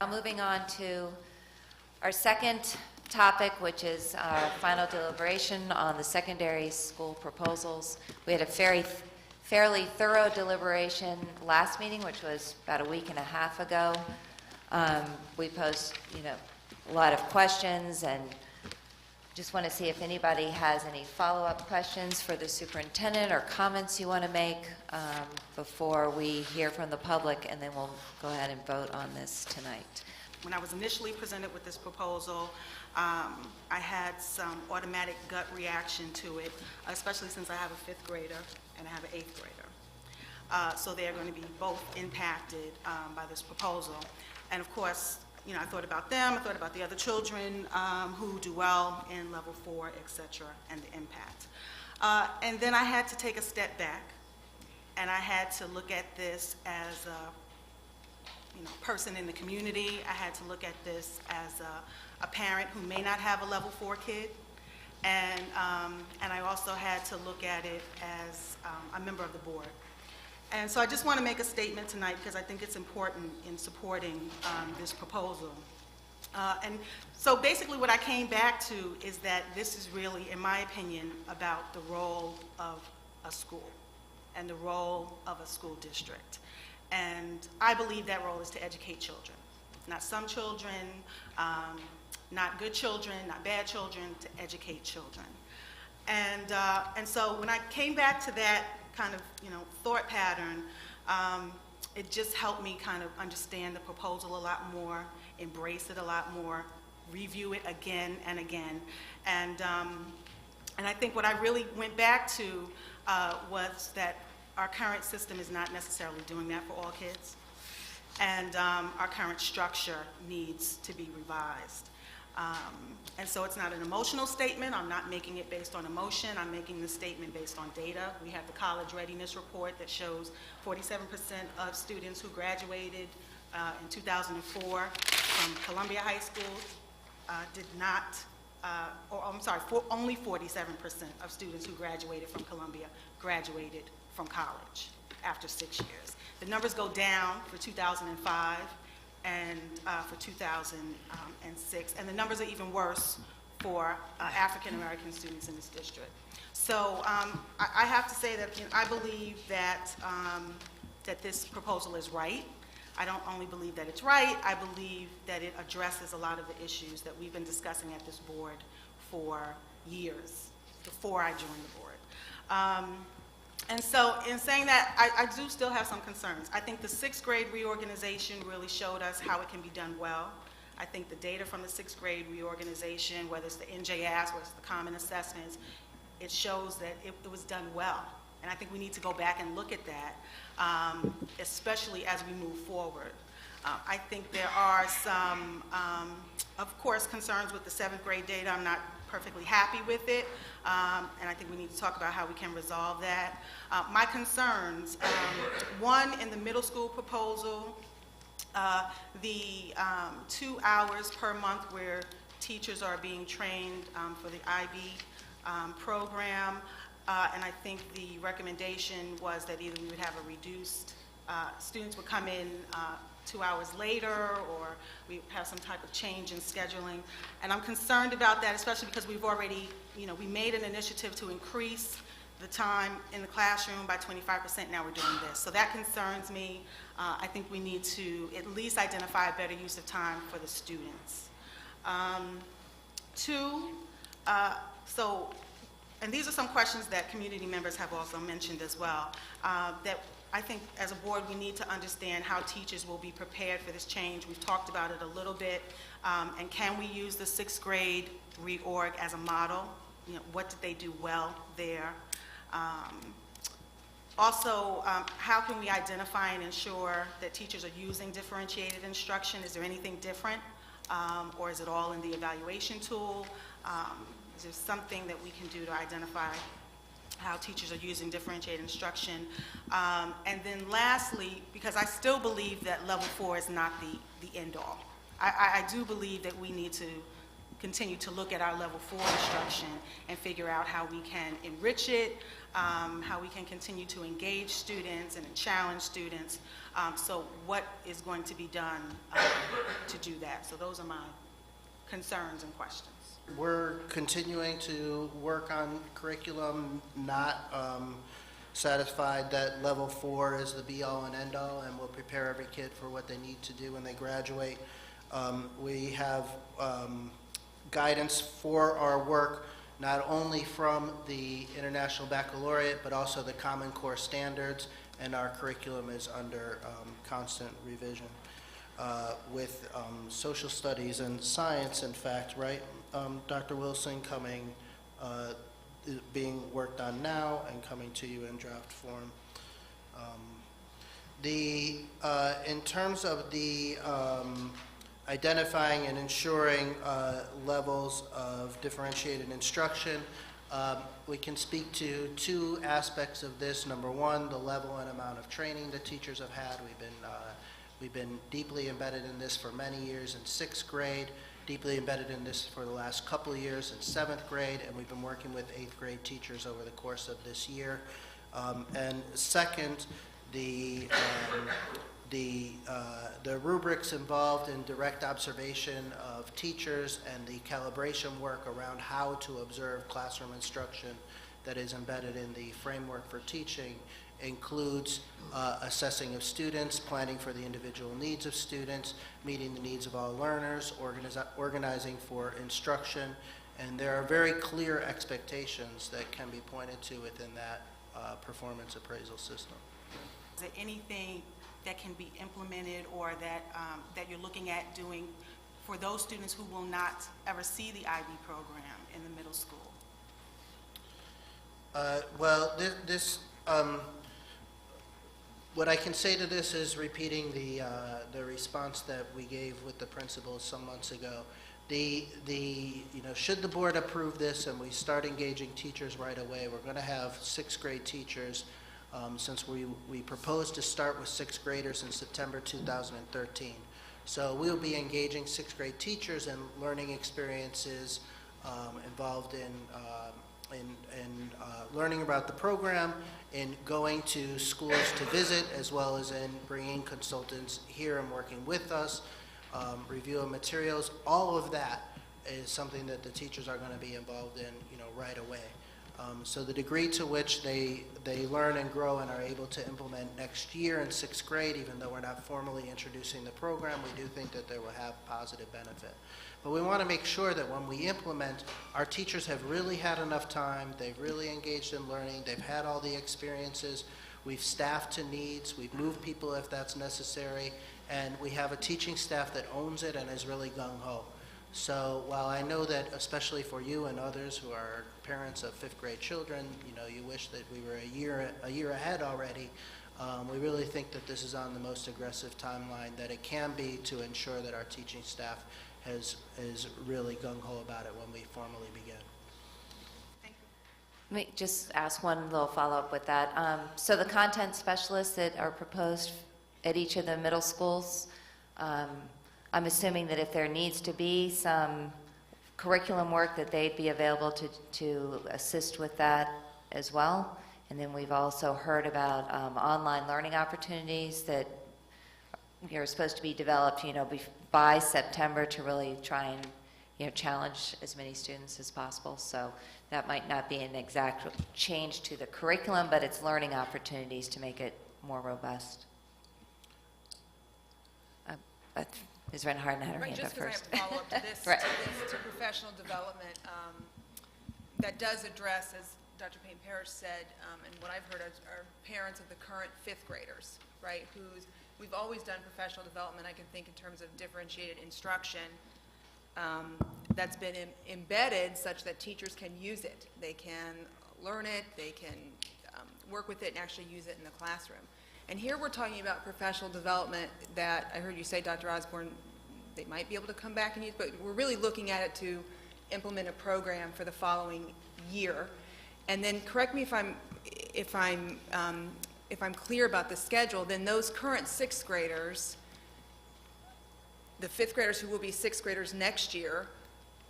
Now moving on to our second topic, which is our final deliberation on the secondary school proposals. We had a fairly thorough deliberation last meeting, which was about a week and a half ago. We posed, a lot of questions, and just want to see if anybody has any follow-up questions for the superintendent or comments you want to make before we hear from the public, and then we'll go ahead and vote on this tonight. When I was initially presented with this proposal, I had some automatic gut reaction to it, especially since I have a 5th grader and I have an 8th grader. So they're going to be both impacted by this proposal. And of course, I thought about them, I thought about the other children who do well in level 4, etc., and the impact. And then I had to take a step back, and I had to look at this as a person in the community. I had to look at this as a parent who may not have a level 4 kid, and I also had to look at it as a member of the board. And so I just want to make a statement tonight because I think it's important in supporting this proposal. And so basically what I came back to is that this is really, in my opinion, about the role of a school and the role of a school district. And I believe that role is to educate children. Not some children, not good children, not bad children, to educate children. And so when I came back to that kind of thought pattern, it just helped me kind of understand the proposal a lot more, embrace it a lot more, review it again and again. And I think what I really went back to was that our current system is not necessarily doing that for all kids, and our current structure needs to be revised. And so it's not an emotional statement. I'm not making it based on emotion. I'm making the statement based on data. We have the college readiness report that shows 47% of students who graduated in 2004 from Columbia High School did not, only 47% of students who graduated from Columbia graduated from college after 6 years. The numbers go down for 2005 and for 2006, and the numbers are even worse for African American students in this district. So I have to say that I believe that that this proposal is right. I don't only believe that it's right, I believe that it addresses a lot of the issues that we've been discussing at this board for years, before I joined the board. And so in saying that, I do still have some concerns. I think the 6th grade reorganization really showed us how it can be done well. I think the data from the 6th grade reorganization, whether it's the NJS, whether it's the common assessments, it shows that it was done well. And I think we need to go back and look at that, especially as we move forward. I think there are some, of course, concerns with the 7th grade data. I'm not perfectly happy with it, and I think we need to talk about how we can resolve that. My concerns, one, in the middle school proposal, the 2 hours per month where teachers are being trained for the IB program, and I think the recommendation was that either we would have a reduced, students would come in 2 hours later, or we have some type of change in scheduling. And I'm concerned about that, especially because we've already, we made an initiative to increase the time in the classroom by 25%, now we're doing this. So that concerns me. I think we need to at least identify a better use of time for the students. Two, and these are some questions that community members have also mentioned as well, that I think as a board we need to understand how teachers will be prepared for this change. We've talked about it a little bit, and can we use the 6th grade reorg as a model? What did they do well there? Also, how can we identify and ensure that teachers are using differentiated instruction? Is there anything different, or is it all in the evaluation tool? Is there something that we can do to identify how teachers are using differentiated instruction? And then lastly, because I still believe that level 4 is not the end all. I do believe that we need to continue to look at our level 4 instruction and figure out how we can enrich it, how we can continue to engage students and challenge students. So what is going to be done to do that? So those are my concerns and questions. We're continuing to work on curriculum, not satisfied that level 4 is the be-all and end-all, and we'll prepare every kid for what they need to do when they graduate. We have guidance for our work not only from the International Baccalaureate, but also the Common Core standards, and our curriculum is under constant revision. With social studies and science, in fact, right, Dr. Wilson, coming, being worked on now and coming to you in draft form. In terms of the identifying and ensuring levels of differentiated instruction, we can speak to two aspects of this. Number one, the level and amount of training that teachers have had. We've been deeply embedded in this for many years in 6th grade, deeply embedded in this for the last couple of years in 7th grade, and we've been working with 8th grade teachers over the course of this year. And second, the rubrics involved in direct observation of teachers and the calibration work around how to observe classroom instruction that is embedded in the framework for teaching includes assessing of students, planning for the individual needs of students, meeting the needs of all learners, organizing for instruction, and there are very clear expectations that can be pointed to within that performance appraisal system. Is there anything that can be implemented or that, that you're looking at doing for those students who will not ever see the IB program in the middle school? Well, what I can say to this is repeating the response that we gave with the principals some months ago. Should the board approve this and we start engaging teachers right away, we're going to have 6th grade teachers. Since we proposed to start with 6th graders in September 2013. So we'll be engaging 6th grade teachers in learning experiences involved in learning about the program, in going to schools to visit, as well as in bringing consultants here and working with us, review of materials. All of that is something that the teachers are going to be involved in, right away. So the degree to which they learn and grow and are able to implement next year in 6th grade, even though we're not formally introducing the program, we do think that they will have positive benefit. But we want to make sure that when we implement, our teachers have really had enough time, they've really engaged in learning, they've had all the experiences, we've staffed to needs, we've moved people if that's necessary, and we have a teaching staff that owns it and is really gung-ho. So while I know that, especially for you and others who are parents of 5th grade children, you wish that we were a year ahead already, we really think that this is on the most aggressive timeline that it can be to ensure that our teaching staff is really gung-ho about it when we formally begin. Thank you. Let me just ask one little follow-up with that. So the content specialists that are proposed at each of the middle schools, I'm assuming that if there needs to be some curriculum work, that they'd be available to assist with that as well. And then we've also heard about online learning opportunities that are supposed to be developed, by September to really try and, challenge as many students as possible. So that might not be an exact change to the curriculum, but it's learning opportunities to make it more robust. Ms. Renhard had her hand up Just because I first. have to follow up to this, Right. to professional development, that does address, as Dr. Payne-Parrish said, and what I've heard are parents of the current 5th graders, right, we've always done professional development, I can think in terms of differentiated instruction, that's been embedded such that teachers can use it. They can learn it, they can work with it and actually use it in the classroom. And here we're talking about professional development that I heard you say, Dr. Osborne, they might be able to come back and use, but we're really looking at it to implement a program for the following year. And then correct me if I'm clear about the schedule, then those current 6th graders, the 5th graders who will be 6th graders next year,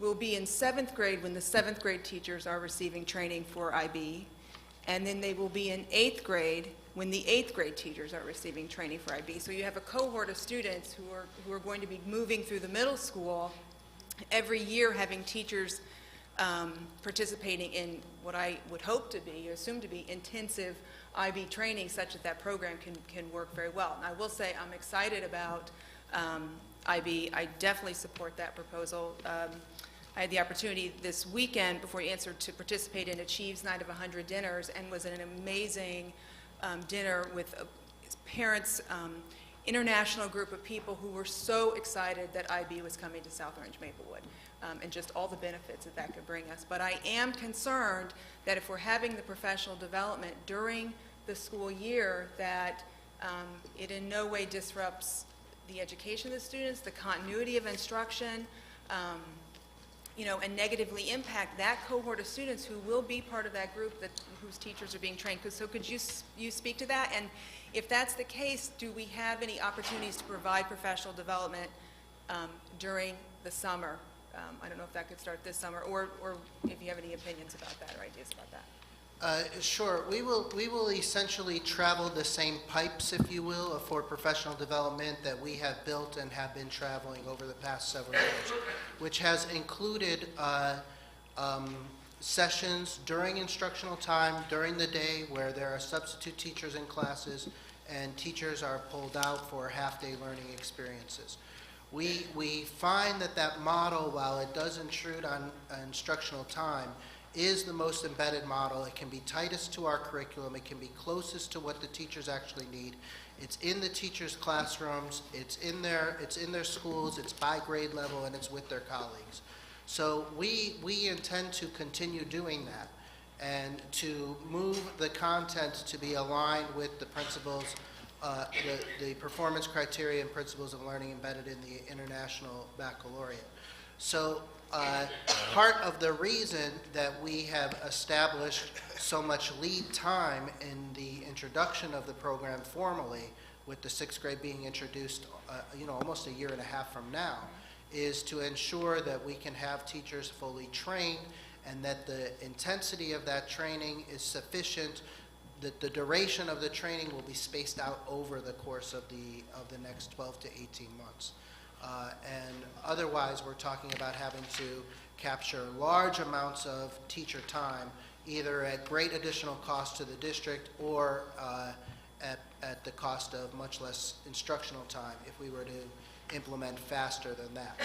will be in 7th grade when the 7th grade teachers are receiving training for IB, and then they will be in 8th grade when the 8th grade teachers are receiving training for IB. So you have a cohort of students who are going to be moving through the middle school every year, having teachers participating in what I would hope to be, or assume to be, intensive IB training, such that that program can work very well. And I will say I'm excited about IB. I definitely support that proposal. I had the opportunity this weekend, before you answered, to participate in Achieve's Night of 100 Dinners, and was an amazing dinner with parents, international group of people who were so excited that IB was coming to South Orange Maplewood, and just all the benefits that that could bring us. But I am concerned that if we're having the professional development during the school year, that it in no way disrupts the education of the students, the continuity of instruction, and negatively impact that cohort of students who will be part of that group whose teachers are being trained. So could you speak to that? And if that's the case, do we have any opportunities to provide professional development during the summer? I don't know if that could start this summer, or if you have any opinions about that or ideas about that. Sure. We will essentially travel the same pipes, if you will, for professional development that we have built and have been traveling over the past several years, which has included sessions during instructional time, during the day, where there are substitute teachers in classes and teachers are pulled out for half-day learning experiences. We find that model, while it does intrude on instructional time, is the most embedded model. It can be tightest to our curriculum. It can be closest to what the teachers actually need. It's in the teachers' classrooms. It's in their schools. It's by grade level, and it's with their colleagues. So we intend to continue doing that and to move the content to be aligned with the principles, the performance criteria and principles of learning embedded in the International Baccalaureate. So part of the reason that we have established so much lead time in the introduction of the program formally, with the 6th grade being introduced, almost a year and a half from now, is to ensure that we can have teachers fully trained and that the intensity of that training is sufficient, that the duration of the training will be spaced out over the course of the next 12 to 18 months. And otherwise, we're talking about having to capture large amounts of teacher time, either at great additional cost to the district or at the cost of much less instructional time if we were to implement faster than that.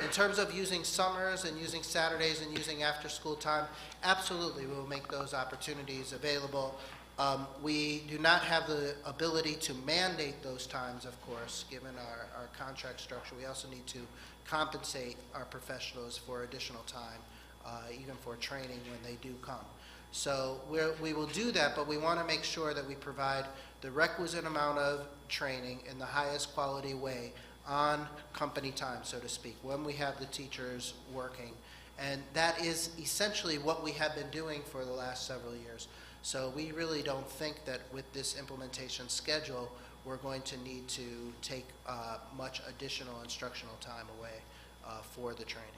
In terms of using summers and using Saturdays and using after-school time, absolutely, we will make those opportunities available. We do not have the ability to mandate those times, of course, given our contract structure. We also need to compensate our professionals for additional time, even for training when they do come. So we will do that, but we want to make sure that we provide the requisite amount of training in the highest quality way on company time, so to speak, when we have the teachers working. And that is essentially what we have been doing for the last several years. So we really don't think that with this implementation schedule, we're going to need to take much additional instructional time away for the training.